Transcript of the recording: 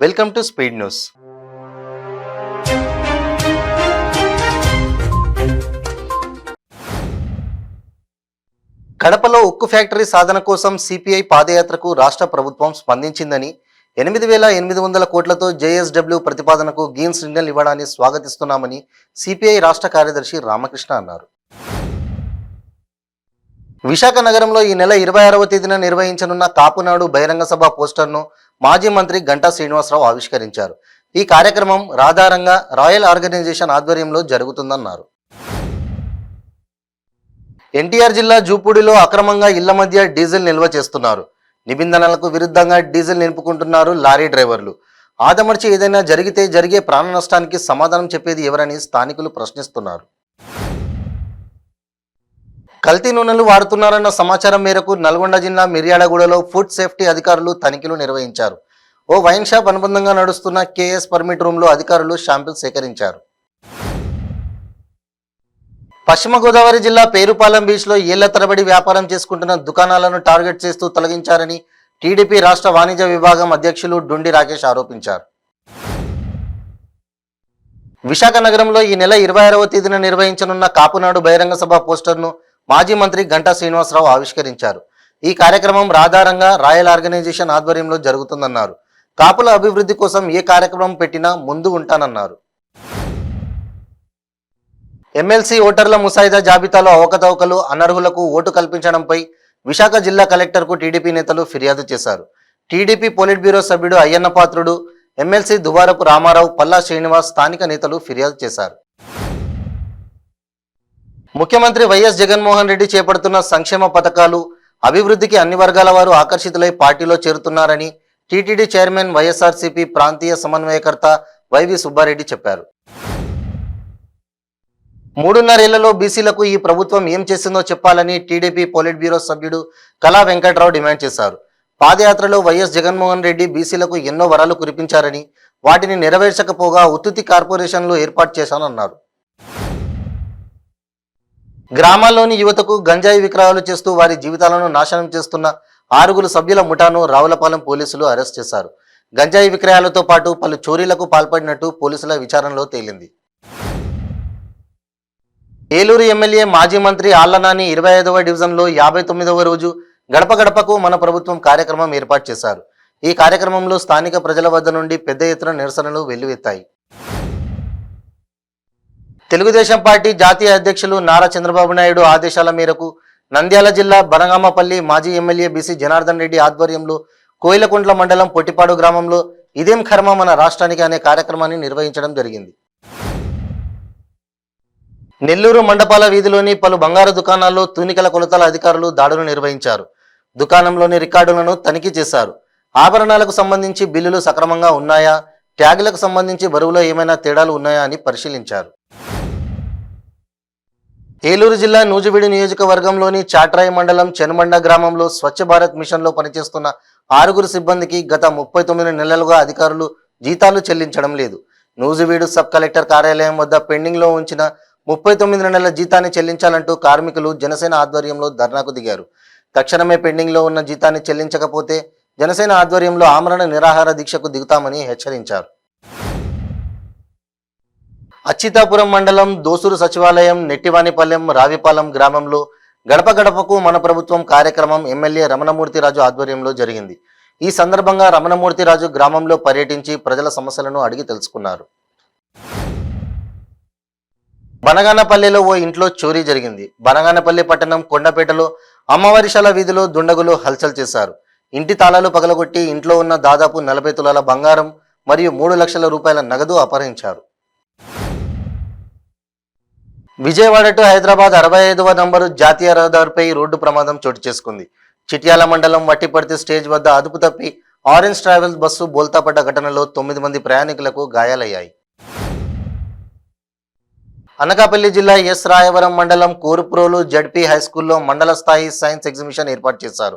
Welcome to speed news. కడపలో ఉక్కు factory సాధన కోసం సిపిఐ పాదయాత్రకు రాష్ట్ర ప్రభుత్వం స్పందించిందని 8,800 కోట్లతో జేఎస్డబ్ల్యూ ప్రతిపాదనకు గ్రీన్ సిగ్నల్ ఇవ్వడాన్ని స్వాగతిస్తున్నామని సిపిఐ రాష్ట్ర కార్యదర్శి రామకృష్ణ అన్నారు. విశాఖ నగరంలో ఈ నెల 26వ తేదీన నిర్వహించనున్న కాపునాడు బహిరంగ సభ పోస్టర్ను మాజీ మంత్రి గంటా శ్రీనివాసరావు ఆవిష్కరించారు. ఈ కార్యక్రమం రాధారంగా రాయల్ ఆర్గనైజేషన్ ఆధ్వర్యంలో జరుగుతుందన్నారు. ఎన్టీఆర్ జిల్లా జూపూడిలో అక్రమంగా ఇళ్ల మధ్య డీజిల్ నిల్వ చేస్తున్నారు. నిబంధనలకు విరుద్ధంగా డీజిల్ నింపుకుంటున్నారు లారీ డ్రైవర్లు. ఆదమర్చి ఏదైనా జరిగే ప్రాణ నష్టానికి సమాధానం చెప్పేది ఎవరని స్థానికులు ప్రశ్నిస్తున్నారు. కల్తీ నూనెలు వాడుతున్నారన్న సమాచారం మేరకు నల్గొండ జిల్లా మిర్యాలగూడలో ఫుడ్ సేఫ్టీ అధికారులు తనిఖీలు నిర్వహించారు. ఓ వైన్ షాప్ అనుబంధంగా నడుస్తున్న కేఎస్ పర్మిట్ రూమ్లో అధికారులు శాంపిల్ సేకరించారు. పశ్చిమ గోదావరి జిల్లా పేరుపాలెం బీచ్లో ఏళ్ల తరబడి వ్యాపారం చేసుకుంటున్న దుకాణాలను టార్గెట్ చేస్తూ తొలగించారని టీడీపీ రాష్ట్ర వాణిజ్య విభాగం అధ్యక్షులు డుండి రాకేష్ ఆరోపించారు. విశాఖ నగరంలో ఈ నెల 26వ తేదీన నిర్వహించనున్న కాపునాడు బహిరంగ సభ పోస్టర్ను మాజీ మంత్రి గంటా శ్రీనివాసరావు ఆవిష్కరించారు. ఈ కార్యక్రమం రాధారంగా రాయల్ ఆర్గనైజేషన్ ఆధ్వర్యంలో జరుగుతుందన్నారు. కాపుల అభివృద్ధి కోసం ఏ కార్యక్రమం పెట్టినా ముందు ఉంటానన్నారు. ఎమ్మెల్సీ ఓటర్ల ముసాయిదా జాబితాలో అవకతవకలు, అనర్హులకు ఓటు కల్పించడంపై విశాఖ జిల్లా కలెక్టర్కు టీడీపీ నేతలు ఫిర్యాదు చేశారు. టీడీపీ పోలిట్ బ్యూరో సభ్యుడు అయ్యన్న పాత్రుడు, ఎమ్మెల్సీ దువారపు రామారావు, పల్లా శ్రీనివాస్ స్థానిక నేతలు ఫిర్యాదు చేశారు. ముఖ్యమంత్రి వైఎస్ జగన్మోహన్ రెడ్డి చేపడుతున్న సంక్షేమ పథకాలు, అభివృద్ధికి అన్ని వర్గాల వారు ఆకర్షితులై పార్టీలో చేరుతున్నారని టీటీడీ చైర్మన్, వైఎస్ఆర్సీపీ ప్రాంతీయ సమన్వయకర్త వైవి సుబ్బారెడ్డి చెప్పారు. 3.5 ఏళ్లలో బీసీలకు ఈ ప్రభుత్వం ఏం చేసిందో చెప్పాలని టీడీపీ పోలిట్ బ్యూరో సభ్యుడు కళా వెంకట్రావు డిమాండ్ చేశారు. పాదయాత్రలో వైఎస్ జగన్మోహన్ రెడ్డి బీసీలకు ఎన్నో వరాలు కురిపించారని, వాటిని నెరవేర్చకపోగా ఉత్తుత్తి కార్పొరేషన్లు ఏర్పాటు చేశానన్నారు. గ్రామాల్లోని యువతకు గంజాయి విక్రయాలు చేస్తూ వారి జీవితాలను నాశనం చేస్తున్న 6 సభ్యుల ముఠాను రావులపాలెం పోలీసులు అరెస్ట్ చేశారు. గంజాయి విక్రయాలతో పాటు పలు చోరీలకు పాల్పడినట్టు పోలీసుల విచారణలో తేలింది. ఏలూరు ఎమ్మెల్యే మాజీ మంత్రి ఆళ్లనాని 25వ డివిజన్లో 59వ రోజు గడప గడపకు మన ప్రభుత్వం కార్యక్రమం ఏర్పాటు చేశారు. ఈ కార్యక్రమంలో స్థానిక ప్రజల వద్ద నుండి పెద్ద ఎత్తున నిరసనలు వెల్లువెత్తాయి. తెలుగుదేశం పార్టీ జాతీయ అధ్యక్షులు నారా చంద్రబాబు నాయుడు ఆదేశాల మేరకు నంద్యాల జిల్లా బనగామపల్లి మాజీ ఎమ్మెల్యే బీసీ జనార్దన్ రెడ్డి ఆధ్వర్యంలో కోయిలకుంట్ల మండలం పొట్టిపాడు గ్రామంలో ఇదేం కర్మ మన రాష్ట్రానికి అనే కార్యక్రమాన్ని నిర్వహించడం జరిగింది. నెల్లూరు మండపాల వీధిలోని పలు బంగారు దుకాణాల్లో తూనికల కొలతల అధికారులు దాడులు నిర్వహించారు. దుకాణంలోని రికార్డులను తనిఖీ చేశారు. ఆభరణాలకు సంబంధించి బిల్లులు సక్రమంగా ఉన్నాయా, ట్యాగులకు సంబంధించి బరువులో ఏమైనా తేడాలు ఉన్నాయా అని పరిశీలించారు. ఏలూరు జిల్లా నూజివీడు నియోజకవర్గంలోని చాట్రాయి మండలం చెనుమండ గ్రామంలో స్వచ్ఛ భారత్ మిషన్లో పనిచేస్తున్న 6 సిబ్బందికి గత 39 నెలలుగా అధికారులు జీతాలు చెల్లించడం లేదు. నూజివీడు సబ్ కలెక్టర్ కార్యాలయం వద్ద పెండింగ్లో ఉంచిన 39 నెలల జీతాన్ని చెల్లించాలంటూ కార్మికులు జనసేన ఆధ్వర్యంలో ధర్నాకు దిగారు. తక్షణమే పెండింగ్లో ఉన్న జీతాన్ని చెల్లించకపోతే జనసేన ఆధ్వర్యంలో ఆమరణ నిరాహార దీక్షకు దిగుతామని హెచ్చరించారు. అచ్యుతాపురం మండలం దోసూరు సచివాలయం, నెట్టివానిపాలెం, రావిపాలెం గ్రామంలో గడప గడపకు మన ప్రభుత్వం కార్యక్రమం ఎమ్మెల్యే రమణమూర్తిరాజు ఆధ్వర్యంలో జరిగింది. ఈ సందర్భంగా రమణమూర్తిరాజు గ్రామంలో పర్యటించి ప్రజల సమస్యలను అడిగి తెలుసుకున్నారు. బనగానపల్లిలో ఓ ఇంట్లో చోరీ జరిగింది. బనగానపల్లి పట్టణం కొండపేటలో అమ్మవారిశాల వీధిలో దుండగులు హల్చల్ చేశారు. ఇంటి తాళాలు పగలగొట్టి ఇంట్లో ఉన్న దాదాపు 40 తులాల బంగారం మరియు 3 లక్షల రూపాయల నగదు అపహరించారు. విజయవాడ టు హైదరాబాద్ 65వ నంబరు జాతీయ రహదారిపై రోడ్డు ప్రమాదం చోటు చేసుకుంది. చిట్యాల మండలం వట్టిపర్తి స్టేజ్ వద్ద అదుపు తప్పి ఆరెంజ్ ట్రావెల్స్ బస్సు బోల్తాపడ్డ ఘటనలో 9 మంది ప్రయాణికులకు గాయాలయ్యాయి. అనకాపల్లి జిల్లా ఎస్ రాయవరం మండలం కోరుప్రోలు జడ్పీ హైస్కూల్లో మండల స్థాయి సైన్స్ ఎగ్జిబిషన్ ఏర్పాటు చేశారు.